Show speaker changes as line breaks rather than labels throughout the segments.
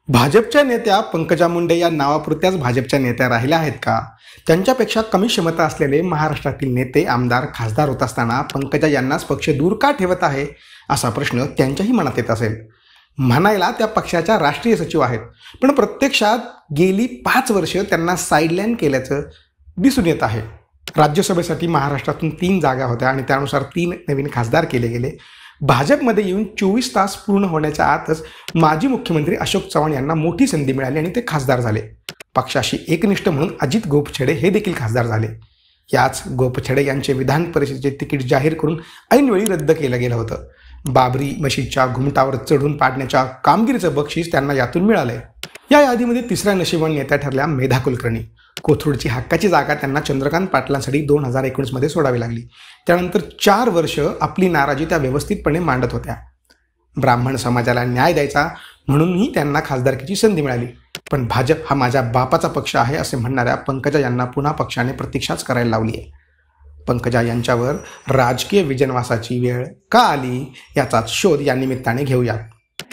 भाजपच्या नेत्या पंकजा मुंडे या नावापुरत्याच भाजपच्या नेत्या राहिल्या आहेत का? त्यांच्यापेक्षा कमी क्षमता असलेले महाराष्ट्रातील नेते, आमदार, खासदार होत असताना पंकजा यांनाच पक्ष दूर का ठेवत आहे, असा प्रश्न त्यांच्याही मनात येत असेल. म्हणायला त्या पक्षाच्या राष्ट्रीय सचिव आहेत, पण प्रत्यक्षात गेली 5 वर्ष त्यांना साईडलाईन केल्याचं दिसून येत आहे. राज्यसभेसाठी महाराष्ट्रातून 3 जागा होत्या आणि त्यानुसार 3 नवीन खासदार केले गेले. भाजपमध्ये येऊन 24 तास पूर्ण होण्याच्या आतच माजी मुख्यमंत्री अशोक चव्हाण यांना मोठी संधी मिळाली आणि ते खासदार झाले. पक्षाशी एकनिष्ठ म्हणून अजित गोपछडे हे देखील खासदार झाले. याच गोपछडे यांचे विधान परिषदेचे तिकीट जाहीर करून ऐनवेळी रद्द केलं गेलं होतं. बाबरी मशीदच्या घुमटावर चढून पाडण्याच्या कामगिरीचं बक्षीस त्यांना यातून मिळालंय. या यादीमध्ये तिसऱ्या नशिबवान नेत्या ठरल्या मेधा कुलकर्णी. कोथरूडची हक्काची जागा त्यांना चंद्रकांत पाटलांसाठी 2019 मध्ये सोडावी लागली. त्यानंतर 4 वर्ष आपली नाराजी त्या व्यवस्थितपणे मांडत होत्या. ब्राह्मण समाजाला न्याय द्यायचा म्हणूनही त्यांना खासदारकीची संधी मिळाली. पण भाजप हा माझ्या बापाचा पक्ष आहे असे म्हणणाऱ्या पंकजा यांना पुन्हा पक्षाने प्रतीक्षाच करायला लावली आहे. पंकजा यांच्यावर राजकीय विजनवासाची वेळ का आली, याचाच शोध या निमित्ताने घेऊया.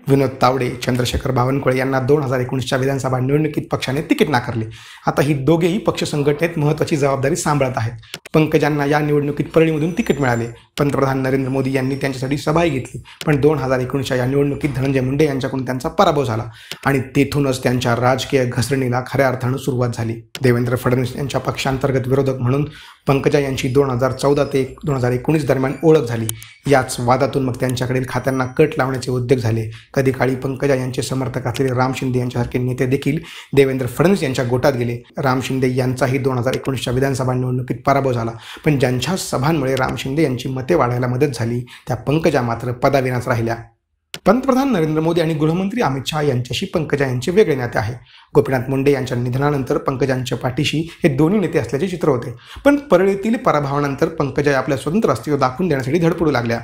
विनोद तावडे, चंद्रशेखर बावनकुळे यांना 2019च्या विधानसभा निवडणुकीत पक्षाने तिकीट नाकारले. आता ही दोघेही पक्ष संघटनेत महत्त्वाची जबाबदारी सांभाळत आहेत. पंकजांना या निवडणुकीत परळीमधून तिकीट मिळाले. पंतप्रधान नरेंद्र मोदी यांनी त्यांच्यासाठी सभाही घेतली. पण 2019च्या या निवडणुकीत धनंजय मुंडे यांच्याकडून त्यांचा पराभव झाला आणि तेथूनच त्यांच्या राजकीय घसरणीला खऱ्या अर्थानं सुरुवात झाली. देवेंद्र फडणवीस यांच्या पक्षांतर्गत विरोधक म्हणून पंकजा यांची 2014 ते 2019 दरम्यान ओळख झाली. याच वादातून मग त्यांच्याकडील खात्यांना कट लावण्याचे उद्योग झाले. कधी काळी पंकजा यांचे समर्थक असलेले राम शिंदे यांच्यासारखे नेते देखील देवेंद्र फडणवीस यांच्या गोटात गेले. राम शिंदे यांचाही 2019च्या विधानसभा निवडणुकीत पराभव झाला. पण ज्यांच्या सभांमुळे राम शिंदे यांची मते वाढायला मदत झाली, त्या पंकजा मात्र पदाविनाच राहिल्या. पंतप्रधान नरेंद्र मोदी आणि गृहमंत्री अमित शहा यांच्याशी पंकजा यांचे वेगळे नाते आहे. गोपीनाथ मुंडे यांच्या निधनानंतर पंकजांच्या पाठीशी हे दोन्ही नेते असल्याचे चित्र होते. पण परळीतील पराभवानंतर पंकजा आपल्या स्वतंत्र अस्तित्व दाखवून देण्यासाठी धडपडू लागल्या.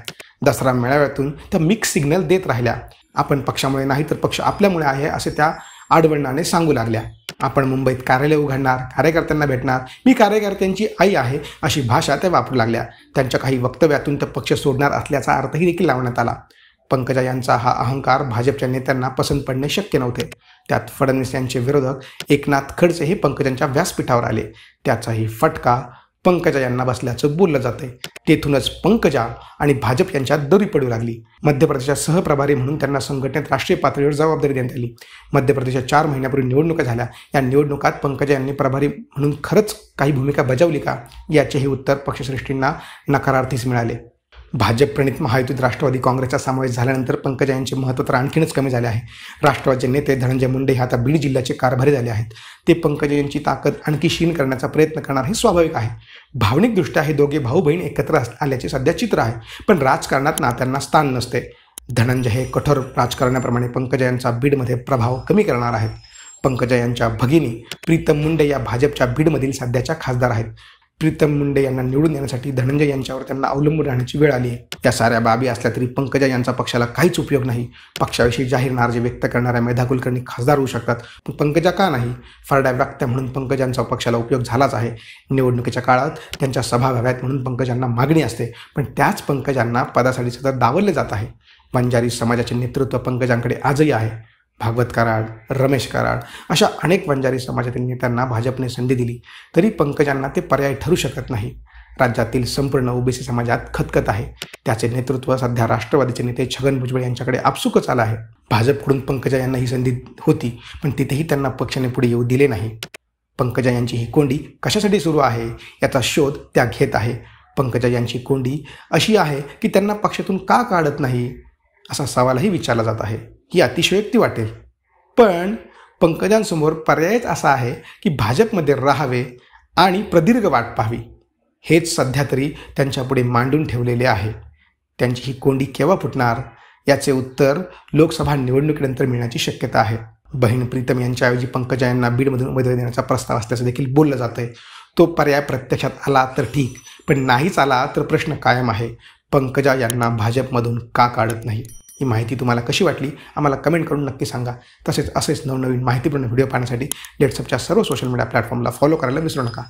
दसरा मेळाव्यातून त्या मिक्स सिग्नल देत राहिल्या. आपण पक्षामुळे नाही तर पक्ष आपल्यामुळे आहे असे त्या आडवडणाने सांगू लागल्या. आपण मुंबईत कार्यालय उघडणार, कार्यकर्त्यांना भेटणार, मी कार्यकर्त्यांची आई आहे अशी भाषा त्या वापरू लागल्या. त्यांच्या काही वक्तव्यातून त्या पक्ष सोडणार असल्याचा अर्थही देखील लावण्यात आला. पंकजा यांचा हा अहंकार भाजपच्या नेत्यांना पसंत पडणे शक्य नव्हते. त्यात फडणवीस यांचे विरोधक एकनाथ खडसे हे पंकजांच्या व्यासपीठावर आले. त्याचाही फटका पंकजा यांना बसल्याचं बोललं जाते. तेथूनच पंकजा आणि भाजप यांच्यात दरी पडू लागली. मध्य प्रदेशात सहप्रभारी म्हणून त्यांना संघटनेत राष्ट्रीय पातळीवर जबाबदारी देण्यात आली. मध्य प्रदेशात 4 महिन्यापूर्वी निवडणुका झाल्या. या निवडणुकात पंकजा यांनी प्रभारी म्हणून खरंच काही भूमिका बजावली का, याचेही उत्तर पक्षश्रेष्ठींना नकारार्थीच मिळाले. भाजप प्रणित महायुतीत राष्ट्रवादी काँग्रेसचा समावेश झाल्यानंतर पंकजा यांचे महत्त्व तर आणखीनच कमी झाले आहे. राष्ट्रवादीचे नेते धनंजय मुंडे हे आता बीड जिल्ह्याचे कारभारी झाले आहेत. ते पंकजा यांची ताकद आणखी क्षीण करण्याचा प्रयत्न करणार हे स्वाभाविक आहे. भावनिकदृष्ट्या हे दोघे भाऊ बहीण एकत्र आल्याचे सध्या चित्र आहे. पण राजकारणात नात्यांना स्थान नसते. धनंजय हे कठोर राजकारण्याप्रमाणे पंकजा यांचा बीडमध्ये प्रभाव कमी करणार आहेत. पंकजा यांच्या भगिनी प्रीतम मुंडे या भाजपच्या बीडमधील सध्याच्या खासदार आहेत. प्रीतम मुंडे यांना निवडून देण्यासाठी धनंजय यांच्यावर त्यांना अवलंबून राहण्याची वेळ आली आहे. या साऱ्या बाबी असल्या तरी पंकजा यांचा पक्षाला काहीच उपयोग नाही. पक्षाविषयी जाहीर नाराजी व्यक्त करणाऱ्या मेधा कुलकर्णी खासदार होऊ शकतात, पण पंकजा का नाही? फरड्या व्यक्त्या म्हणून पंकजांचा पक्षाला उपयोग झालाच आहे. निवडणुकीच्या काळात त्यांच्या सभा व्हाव्यात म्हणून पंकजांना मागणी असते, पण त्याच पंकजांना पदासाठी सतत डावलले जात आहे. वंजारी समाजाचे नेतृत्व पंकजांकडे आजही आहे. भागवत कराड, रमेश कराड अशा अनेक वंजारी समाजातील नेत्यांना भाजपने संधी दिली तरी पंकजांना ते पर्याय ठरू शकत नाही. राज्यातील संपूर्ण ओबीसी समाजात खतखत आहे. त्याचे नेतृत्व सध्या राष्ट्रवादीचे नेते छगन भुजबळ यांच्याकडे आपसुकच आलं आहे. भाजपकडून पंकजा यांना ही संधी होती, पण तिथेही त्यांना पक्षाने पुढे येऊ दिले नाही. पंकजा यांची ही कोंडी कशासाठी सुरू आहे याचा शोध त्या घेत आहे. पंकजा यांची कोंडी अशी आहे की त्यांना पक्षातून का काढत नाही, असा सवालही विचारला जात आहे. ही अतिशयोक्ती वाटेल, पण पंकजांसमोर पर्यायच असा आहे की भाजपमध्ये राहावे आणि प्रदीर्घ वाट पाहावी. हेच सध्या तरी त्यांच्यापुढे मांडून ठेवलेले आहे. त्यांची ही कोंडी केव्हा फुटणार याचे उत्तर लोकसभा निवडणुकीनंतर मिळण्याची शक्यता आहे. बहीण प्रीतम यांच्याऐवजी पंकजा यांना बीडमधून उमेदवारी देण्याचा प्रस्ताव असल्याचं देखील बोललं जात आहे. तो पर्याय प्रत्यक्षात आला तर ठीक, पण नाहीच आला तर प्रश्न कायम आहे. पंकजा यांना भाजपमधून का काढत नाही? ही माहिती तुम्हाला कशी वाटली आम्हाला कमेंट करून नक्की सांगा. तसेच असेच नवनवीन माहितीपूर्ण व्हिडिओ पाहण्यासाठी लेट्सअपच्या सर्व सोशल मीडिया प्लॅटफॉर्मला फॉलो करायला विसरू नका.